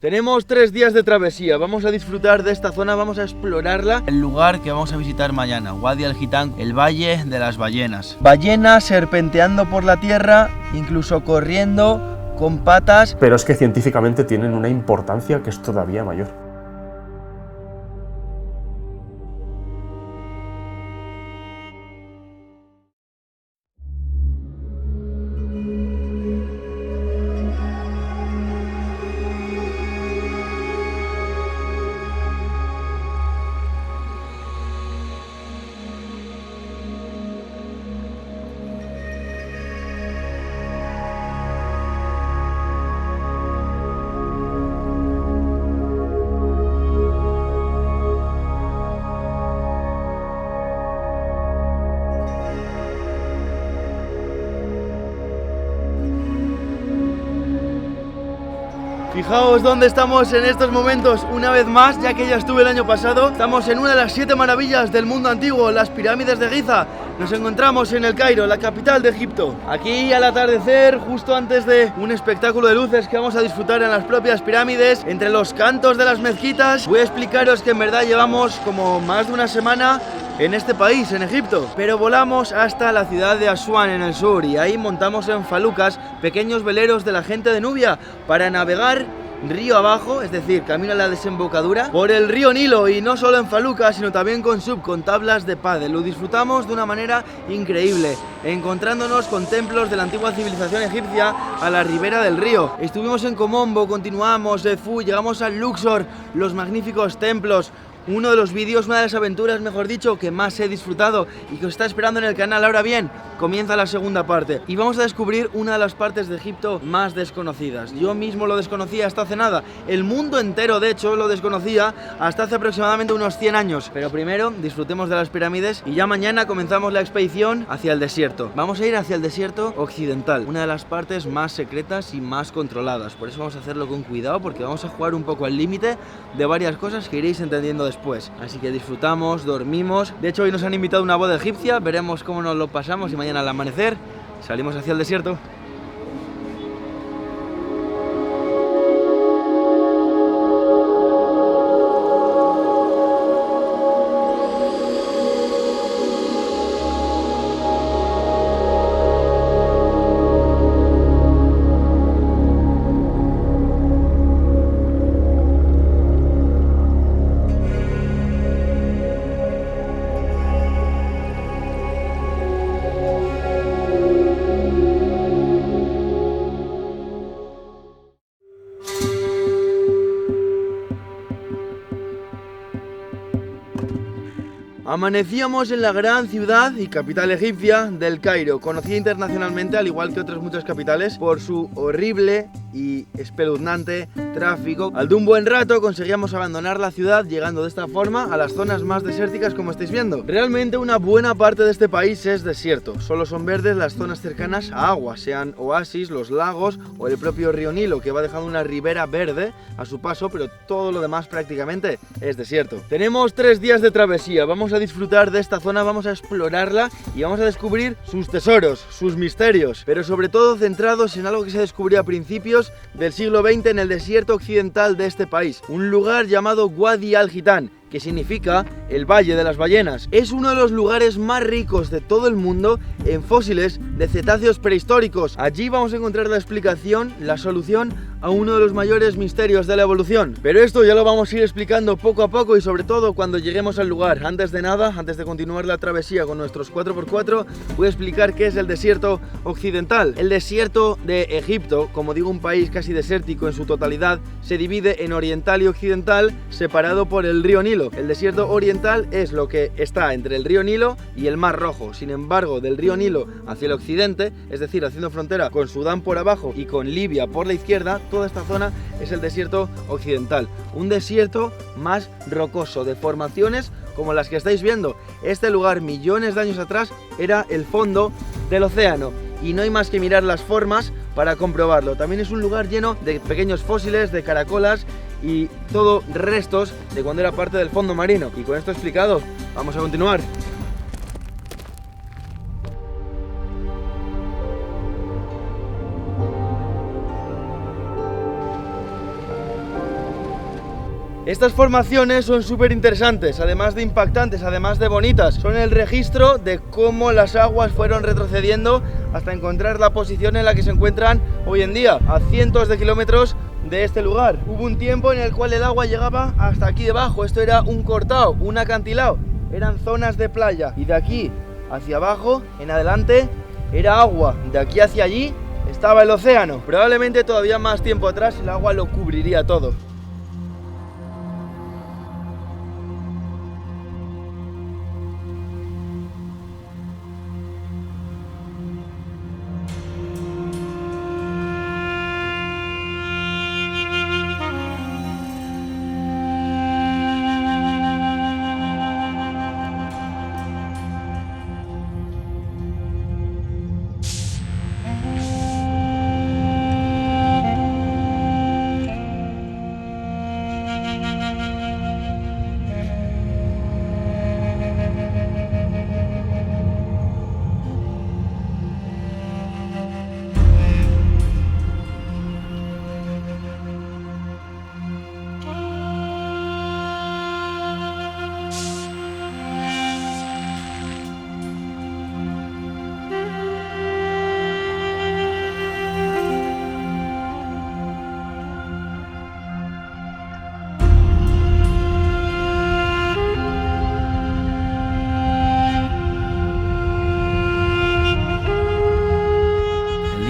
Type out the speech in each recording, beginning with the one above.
Tenemos 3 días de travesía, vamos a disfrutar de esta zona, vamos a explorarla. El lugar que vamos a visitar mañana, Wadi al-Hitan, el Valle de las Ballenas. Ballenas serpenteando por la tierra, incluso corriendo con patas. Pero es que científicamente tienen una importancia que es todavía mayor. Fijaos dónde estamos en estos momentos, una vez más, ya que ya estuve el año pasado. Estamos en una de las 7 maravillas del mundo antiguo, las pirámides de Giza. Nos encontramos en El Cairo, la capital de Egipto. Aquí al atardecer, justo antes de un espectáculo de luces que vamos a disfrutar en las propias pirámides, entre los cantos de las mezquitas. Voy a explicaros que en verdad llevamos como más de una semana en este país, en Egipto, pero volamos hasta la ciudad de Asuán en el sur y ahí montamos en falucas, pequeños veleros de la gente de Nubia, para navegar río abajo, es decir, camino a la desembocadura por el río Nilo, y no solo en falucas, sino también con tablas de pádel. Lo disfrutamos de una manera increíble, encontrándonos con templos de la antigua civilización egipcia a la ribera del río. Estuvimos en Komombo, continuamos Edfu, llegamos al Luxor, los magníficos templos. Uno de los vídeos, una de las aventuras, mejor dicho, que más he disfrutado y que os está esperando en el canal. Ahora bien, comienza la segunda parte y vamos a descubrir una de las partes de Egipto más desconocidas. Yo mismo lo desconocía hasta hace nada. El mundo entero, de hecho, lo desconocía hasta hace aproximadamente unos 100 años. Pero primero disfrutemos de las pirámides y ya mañana comenzamos la expedición hacia el desierto. Vamos a ir hacia el desierto occidental, una de las partes más secretas y más controladas. Por eso vamos a hacerlo con cuidado, porque vamos a jugar un poco al límite de varias cosas que iréis entendiendo después. Así que disfrutamos, dormimos. De hecho, hoy nos han invitado a una boda egipcia, veremos cómo nos lo pasamos y mañana al amanecer salimos hacia el desierto. Amanecíamos en la gran ciudad y capital egipcia del Cairo, conocida internacionalmente, al igual que otras muchas capitales, por su horrible y espeluznante tráfico. Al de un buen rato conseguíamos abandonar la ciudad, llegando de esta forma a las zonas más desérticas, como estáis viendo. Realmente una buena parte de este país es desierto, solo son verdes las zonas cercanas a agua, sean oasis, los lagos o el propio río Nilo, que va dejando una ribera verde a su paso, pero todo lo demás prácticamente es desierto. Tenemos 3 días de travesía, vamos a disfrutar de esta zona, vamos a explorarla y vamos a descubrir sus tesoros, sus misterios, pero sobre todo centrados en algo que se descubrió a principios del siglo XX en el desierto occidental de este país, un lugar llamado Wadi al-Hitan, que significa el Valle de las Ballenas. Es uno de los lugares más ricos de todo el mundo en fósiles de cetáceos prehistóricos. Allí vamos a encontrar la explicación, la solución a uno de los mayores misterios de la evolución. Pero esto ya lo vamos a ir explicando poco a poco y sobre todo cuando lleguemos al lugar. Antes de nada, antes de continuar la travesía con nuestros 4x4, voy a explicar qué es el desierto occidental. El desierto de Egipto, como digo, un país casi desértico en su totalidad, se divide en oriental y occidental, separado por el río Nilo. El desierto oriental es lo que está entre el río Nilo y el Mar Rojo. Sin embargo, del río Nilo hacia el occidente, es decir, haciendo frontera con Sudán por abajo y con Libia por la izquierda, toda esta zona es el desierto occidental. Un desierto más rocoso, de formaciones como las que estáis viendo. Este lugar, millones de años atrás, era el fondo del océano. Y no hay más que mirar las formas para comprobarlo. También es un lugar lleno de pequeños fósiles, de caracolas y todo restos de cuando era parte del fondo marino. Y con esto explicado, vamos a continuar. Estas formaciones son súper interesantes, además de impactantes, además de bonitas. Son el registro de cómo las aguas fueron retrocediendo hasta encontrar la posición en la que se encuentran hoy en día, a cientos de kilómetros de este lugar. Hubo un tiempo en el cual el agua llegaba hasta aquí debajo. Esto era un cortado, un acantilado. Eran zonas de playa y de aquí hacia abajo, en adelante, era agua. De aquí hacia allí estaba el océano. Probablemente todavía más tiempo atrás el agua lo cubriría todo.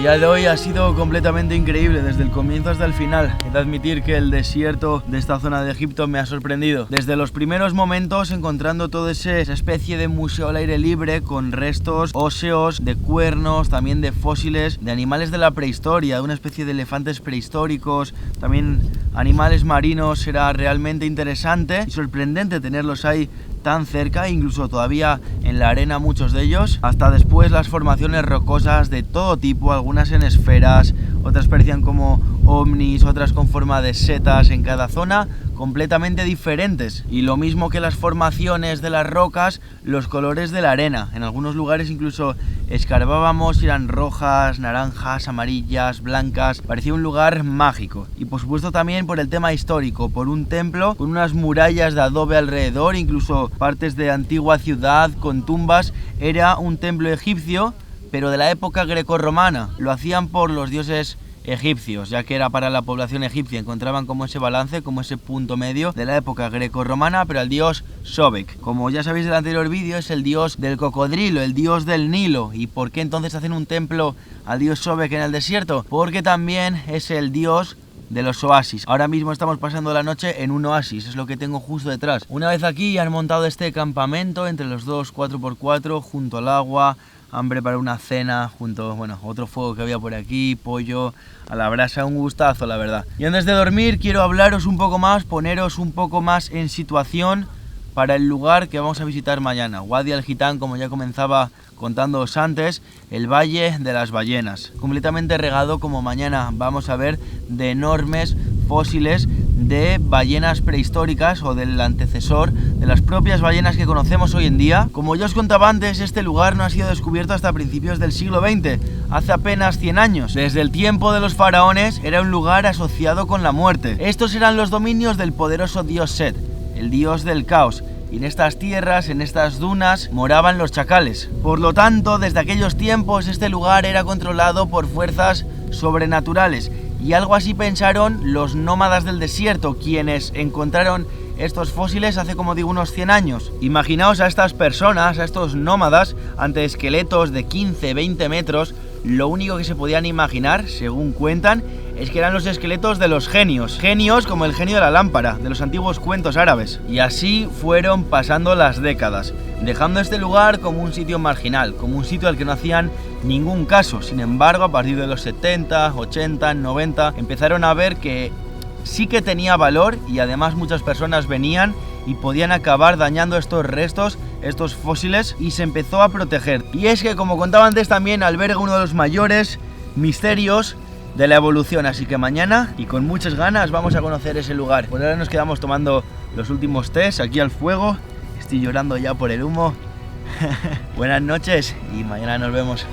El día de hoy ha sido completamente increíble, desde el comienzo hasta el final. He de admitir que el desierto de esta zona de Egipto me ha sorprendido. Desde los primeros momentos, encontrando toda esa especie de museo al aire libre con restos óseos, de cuernos, también de fósiles, de animales de la prehistoria, de una especie de elefantes prehistóricos, también animales marinos. Era realmente interesante y sorprendente tenerlos ahí tan cerca, incluso todavía en la arena muchos de ellos, hasta después las formaciones rocosas de todo tipo, algunas en esferas, otras parecían como ovnis, otras con forma de setas en cada zona, completamente diferentes. Y lo mismo que las formaciones de las rocas, los colores de la arena. En algunos lugares incluso escarbábamos y eran rojas, naranjas, amarillas, blancas. Parecía un lugar mágico. Y por supuesto también por el tema histórico, por un templo con unas murallas de adobe alrededor, incluso partes de antigua ciudad con tumbas. Era un templo egipcio, pero de la época grecorromana. Lo hacían por los dioses egipcios, ya que era para la población egipcia. Encontraban como ese balance, como ese punto medio de la época grecorromana, pero al dios Sobek. Como ya sabéis del anterior vídeo, es el dios del cocodrilo, el dios del Nilo. ¿Y por qué entonces hacen un templo al dios Sobek en el desierto? Porque también es el dios de los oasis. Ahora mismo estamos pasando la noche en un oasis, es lo que tengo justo detrás. Una vez aquí han montado este campamento entre los dos 4x4 junto al agua. Hambre para una cena, junto, bueno, otro fuego que había por aquí, pollo a la brasa, un gustazo la verdad. Y antes de dormir quiero hablaros un poco más, poneros un poco más en situación para el lugar que vamos a visitar mañana. Wadi al-Hitan, como ya comenzaba contándoos antes, el Valle de las Ballenas, completamente regado, como mañana vamos a ver, de enormes fósiles de ballenas prehistóricas o del antecesor de las propias ballenas que conocemos hoy en día. Como ya os contaba antes, este lugar no ha sido descubierto hasta principios del siglo XX, hace apenas 100 años. Desde el tiempo de los faraones era un lugar asociado con la muerte. Estos eran los dominios del poderoso dios Set, el dios del caos. Y en estas tierras, en estas dunas, moraban los chacales. Por lo tanto, desde aquellos tiempos este lugar era controlado por fuerzas sobrenaturales. Y algo así pensaron los nómadas del desierto, quienes encontraron estos fósiles hace, como digo, unos 100 años. Imaginaos a estas personas, a estos nómadas, ante esqueletos de 15-20 metros. Lo único que se podían imaginar, según cuentan, es que eran los esqueletos de los genios. Genios como el genio de la lámpara, de los antiguos cuentos árabes. Y así fueron pasando las décadas, dejando este lugar como un sitio marginal, como un sitio al que no hacían ningún caso. Sin embargo, a partir de los 70, 80, 90, empezaron a ver que sí que tenía valor y además muchas personas venían y podían acabar dañando estos restos, estos fósiles, y se empezó a proteger. Y es que, como contaba antes, también alberga uno de los mayores misterios de la evolución, así que mañana y con muchas ganas vamos a conocer ese lugar. Por ahora nos quedamos tomando los últimos tés aquí al fuego. Estoy llorando ya por el humo. Buenas noches y mañana nos vemos.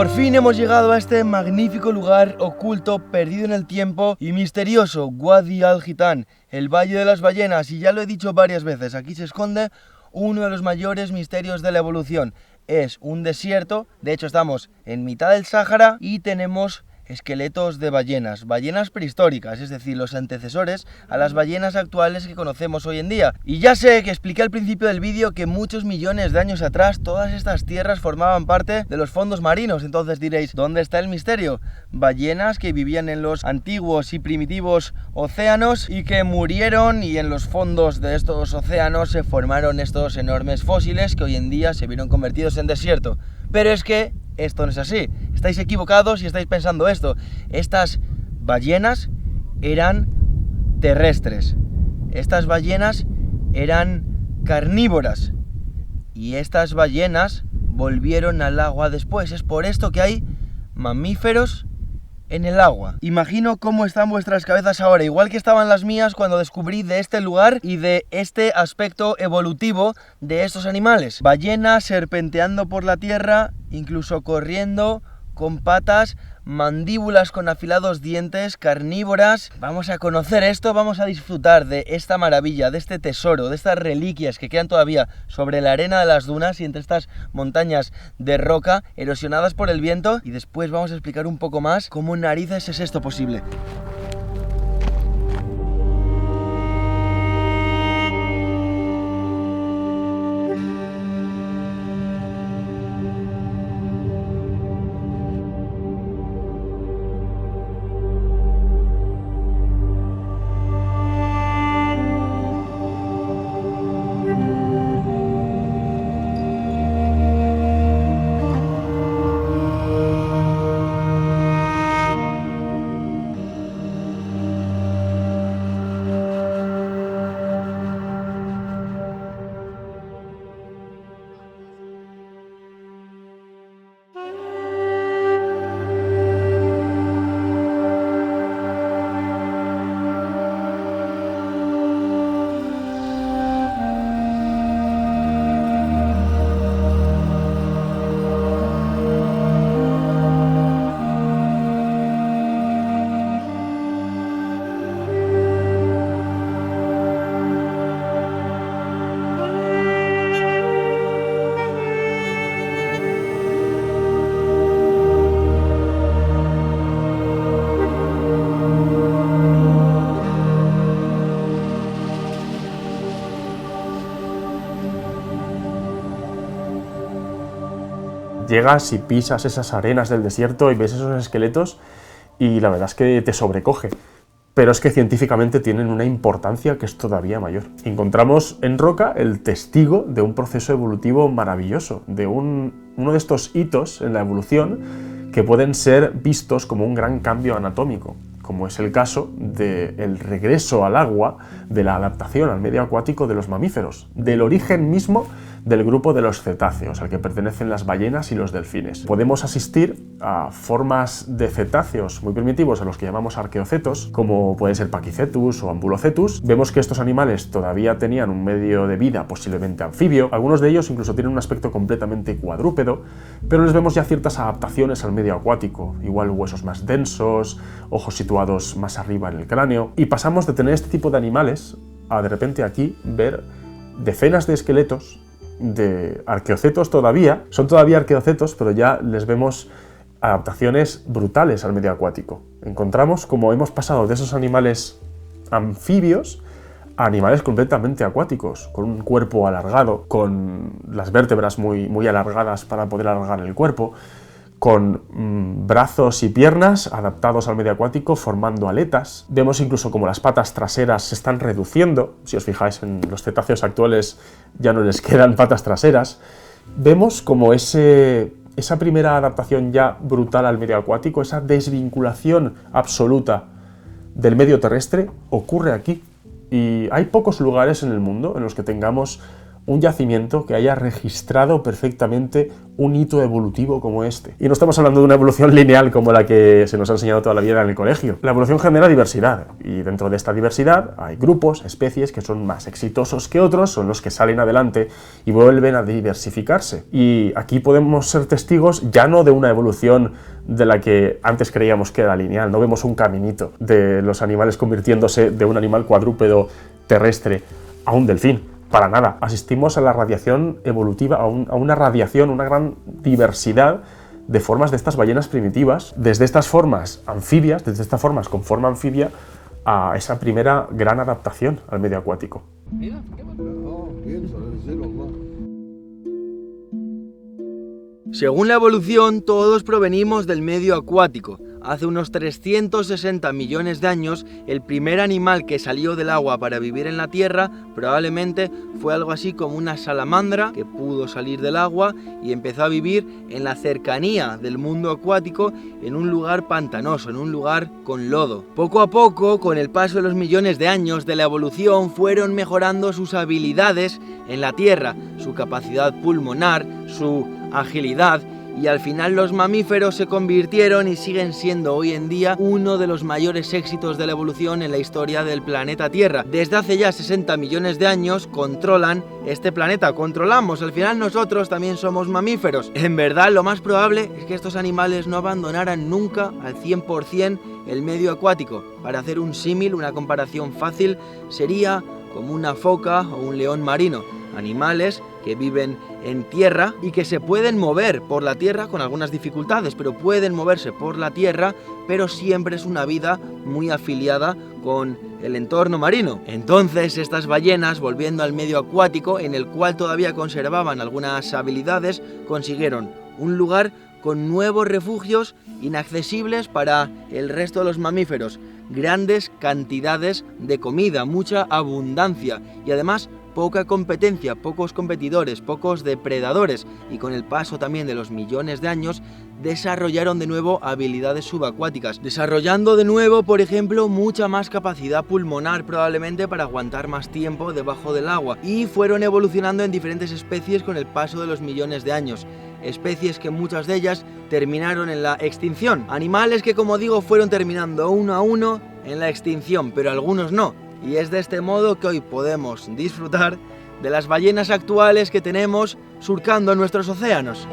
por fin hemos llegado a este magnífico lugar oculto, perdido en el tiempo y misterioso, Wadi al-Hitan, el Valle de las Ballenas. Y ya lo he dicho varias veces, aquí se esconde uno de los mayores misterios de la evolución. Es un desierto, de hecho estamos en mitad del Sáhara y tenemos esqueletos de ballenas prehistóricas, es decir, los antecesores a las ballenas actuales que conocemos hoy en día. Y ya sé que expliqué al principio del vídeo que muchos millones de años atrás todas estas tierras formaban parte de los fondos marinos, entonces diréis, ¿dónde está el misterio? Ballenas que vivían en los antiguos y primitivos océanos y que murieron, y en los fondos de estos océanos se formaron estos enormes fósiles que hoy en día se vieron convertidos en desierto. Pero es que esto no es así, estáis equivocados y estáis pensando esto. Estas ballenas eran terrestres, estas ballenas eran carnívoras y estas ballenas volvieron al agua después. Es por esto que hay mamíferos en el agua. Imagino cómo están vuestras cabezas ahora, igual que estaban las mías cuando descubrí de este lugar y de este aspecto evolutivo de estos animales. Ballenas serpenteando por la tierra, incluso corriendo, con patas, mandíbulas con afilados dientes, carnívoras. Vamos a conocer esto, vamos a disfrutar de esta maravilla, de este tesoro, de estas reliquias que quedan todavía sobre la arena de las dunas y entre estas montañas de roca erosionadas por el viento, y después vamos a explicar un poco más cómo narices es esto posible. Llegas y pisas esas arenas del desierto y ves esos esqueletos y la verdad es que te sobrecoge. Pero es que científicamente tienen una importancia que es todavía mayor. Encontramos en roca el testigo de un proceso evolutivo maravilloso, de uno de estos hitos en la evolución que pueden ser vistos como un gran cambio anatómico, como es el caso del regreso al agua, de la adaptación al medio acuático de los mamíferos, del origen mismo del grupo de los cetáceos, al que pertenecen las ballenas y los delfines. Podemos asistir a formas de cetáceos muy primitivos a los que llamamos arqueocetos, como pueden ser Pachycetus o Ambulocetus. Vemos que estos animales todavía tenían un medio de vida posiblemente anfibio, algunos de ellos incluso tienen un aspecto completamente cuadrúpedo, pero les vemos ya ciertas adaptaciones al medio acuático, igual huesos más densos, ojos situados más arriba en el cráneo, y pasamos de tener este tipo de animales a de repente aquí ver decenas de esqueletos de arqueocetos todavía, son todavía arqueocetos, pero ya les vemos adaptaciones brutales al medio acuático. Encontramos como hemos pasado de esos animales anfibios a animales completamente acuáticos, con un cuerpo alargado, con las vértebras muy alargadas para poder alargar el cuerpo, con brazos y piernas adaptados al medio acuático, formando aletas. Vemos incluso como las patas traseras se están reduciendo. Si os fijáis en los cetáceos actuales ya no les quedan patas traseras. Vemos como esa primera adaptación ya brutal al medio acuático, esa desvinculación absoluta del medio terrestre, ocurre aquí. Y hay pocos lugares en el mundo en los que tengamos un yacimiento que haya registrado perfectamente un hito evolutivo como este. Y no estamos hablando de una evolución lineal como la que se nos ha enseñado toda la vida en el colegio. La evolución genera diversidad, y dentro de esta diversidad hay grupos, especies que son más exitosos que otros, son los que salen adelante y vuelven a diversificarse. Y aquí podemos ser testigos ya no de una evolución de la que antes creíamos que era lineal, no vemos un caminito de los animales convirtiéndose de un animal cuadrúpedo terrestre a un delfín. Para nada, asistimos a la radiación evolutiva, a una radiación, una gran diversidad de formas de estas ballenas primitivas, desde estas formas anfibias, desde estas formas con forma anfibia, a esa primera gran adaptación al medio acuático. Según la evolución, todos provenimos del medio acuático. Hace unos 360 millones de años, el primer animal que salió del agua para vivir en la tierra probablemente fue algo así como una salamandra que pudo salir del agua y empezó a vivir en la cercanía del mundo acuático, en un lugar pantanoso, en un lugar con lodo. Poco a poco, con el paso de los millones de años de la evolución, fueron mejorando sus habilidades en la tierra, su capacidad pulmonar, su agilidad, y al final los mamíferos se convirtieron y siguen siendo hoy en día uno de los mayores éxitos de la evolución en la historia del planeta Tierra. Desde hace ya 60 millones de años controlan este planeta, controlamos, al final nosotros también somos mamíferos. En verdad, lo más probable es que estos animales no abandonaran nunca al 100% el medio acuático. Para hacer un símil, una comparación fácil, sería como una foca o un león marino, animales que viven en tierra y que se pueden mover por la tierra con algunas dificultades, pero pueden moverse por la tierra, pero siempre es una vida muy afiliada con el entorno marino. Entonces estas ballenas, volviendo al medio acuático, en el cual todavía conservaban algunas habilidades, consiguieron un lugar con nuevos refugios inaccesibles para el resto de los mamíferos, grandes cantidades de comida, mucha abundancia y además poca competencia, pocos competidores, pocos depredadores, y con el paso también de los millones de años desarrollaron de nuevo habilidades subacuáticas, desarrollando de nuevo, por ejemplo, mucha más capacidad pulmonar probablemente para aguantar más tiempo debajo del agua, y fueron evolucionando en diferentes especies con el paso de los millones de años. Especies que muchas de ellas terminaron en la extinción, animales que, como digo, fueron terminando uno a uno en la extinción, pero algunos no. Y es de este modo que hoy podemos disfrutar de las ballenas actuales que tenemos surcando nuestros océanos.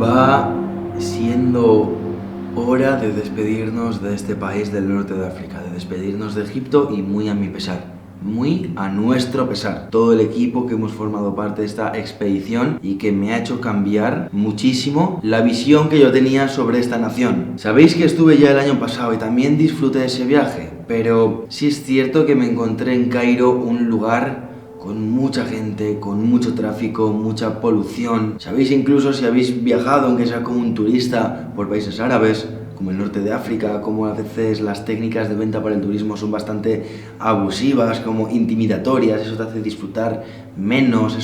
Va siendo hora de despedirnos de este país del norte de África, de despedirnos de Egipto, y muy a mi pesar, muy a nuestro pesar. Todo el equipo que hemos formado parte de esta expedición y que me ha hecho cambiar muchísimo la visión que yo tenía sobre esta nación. Sabéis que estuve ya el año pasado y también disfruté de ese viaje, pero sí es cierto que me encontré en Cairo un lugar con mucha gente, con mucho tráfico, mucha polución. Sabéis, incluso si habéis viajado, aunque sea como un turista, por países árabes, como el norte de África, como a veces las técnicas de venta para el turismo son bastante abusivas, como intimidatorias, eso te hace disfrutar menos,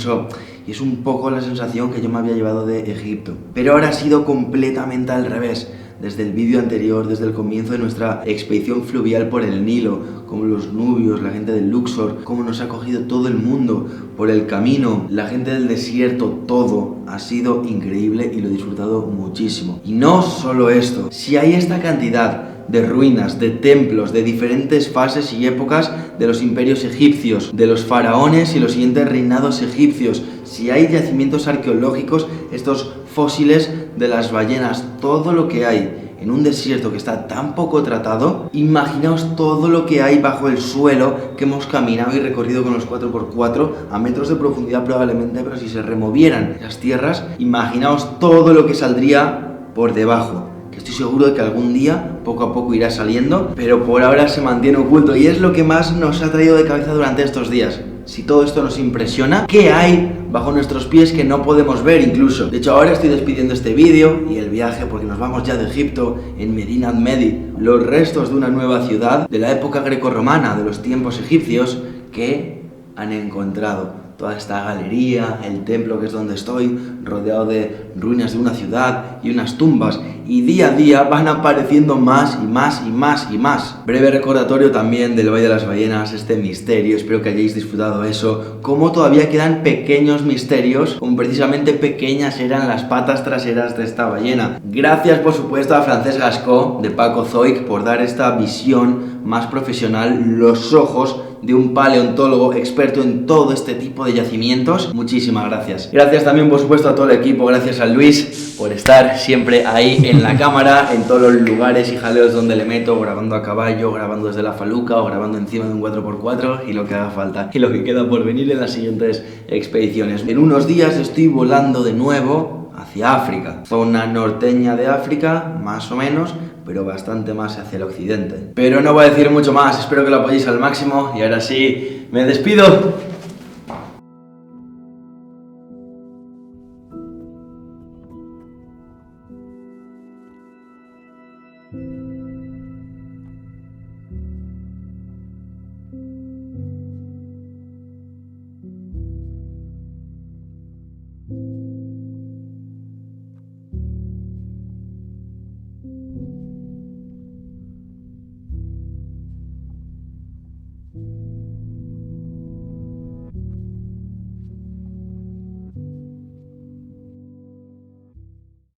y es un poco la sensación que yo me había llevado de Egipto. Pero ahora ha sido completamente al revés. Desde el vídeo anterior, desde el comienzo de nuestra expedición fluvial por el Nilo, como los nubios, la gente del Luxor, cómo nos ha acogido todo el mundo por el camino, la gente del desierto, todo ha sido increíble y lo he disfrutado muchísimo. Y no solo esto, si hay esta cantidad de ruinas, de templos, de diferentes fases y épocas de los imperios egipcios, de los faraones y los siguientes reinados egipcios, si hay yacimientos arqueológicos, estos fósiles de las ballenas, todo lo que hay en un desierto que está tan poco tratado, imaginaos todo lo que hay bajo el suelo que hemos caminado y recorrido con los 4x4 a metros de profundidad probablemente, pero si se removieran esas tierras, imaginaos todo lo que saldría por debajo. Que estoy seguro de que algún día, poco a poco, irá saliendo, pero por ahora se mantiene oculto y es lo que más nos ha traído de cabeza durante estos días. Si todo esto nos impresiona, ¿qué hay bajo nuestros pies que no podemos ver incluso? De hecho, ahora estoy despidiendo este vídeo y el viaje porque nos vamos ya de Egipto, en Medina Medi, los restos de una nueva ciudad de la época grecorromana, de los tiempos egipcios, que han encontrado. Toda esta galería, el templo que es donde estoy, rodeado de ruinas de una ciudad y unas tumbas. Y día a día van apareciendo más y más y más y más. Breve recordatorio también del Valle de las Ballenas, este misterio, espero que hayáis disfrutado eso. Como todavía quedan pequeños misterios, como precisamente pequeñas eran las patas traseras de esta ballena. Gracias por supuesto a Francesc Gascó de Paco Zoic por dar esta visión más profesional, los ojos de un paleontólogo experto en todo este tipo de yacimientos. Muchísimas gracias. Gracias también por supuesto a todo el equipo, gracias a Luis por estar siempre ahí en la cámara, en todos los lugares y jaleos donde le meto, grabando a caballo, grabando desde la faluca o grabando encima de un 4x4 y lo que haga falta y lo que queda por venir en las siguientes expediciones. En unos días estoy volando de nuevo hacia África, zona norteña de África, más o menos, pero bastante más hacia el occidente. Pero no voy a decir mucho más, espero que lo apoyéis al máximo y ahora sí, me despido.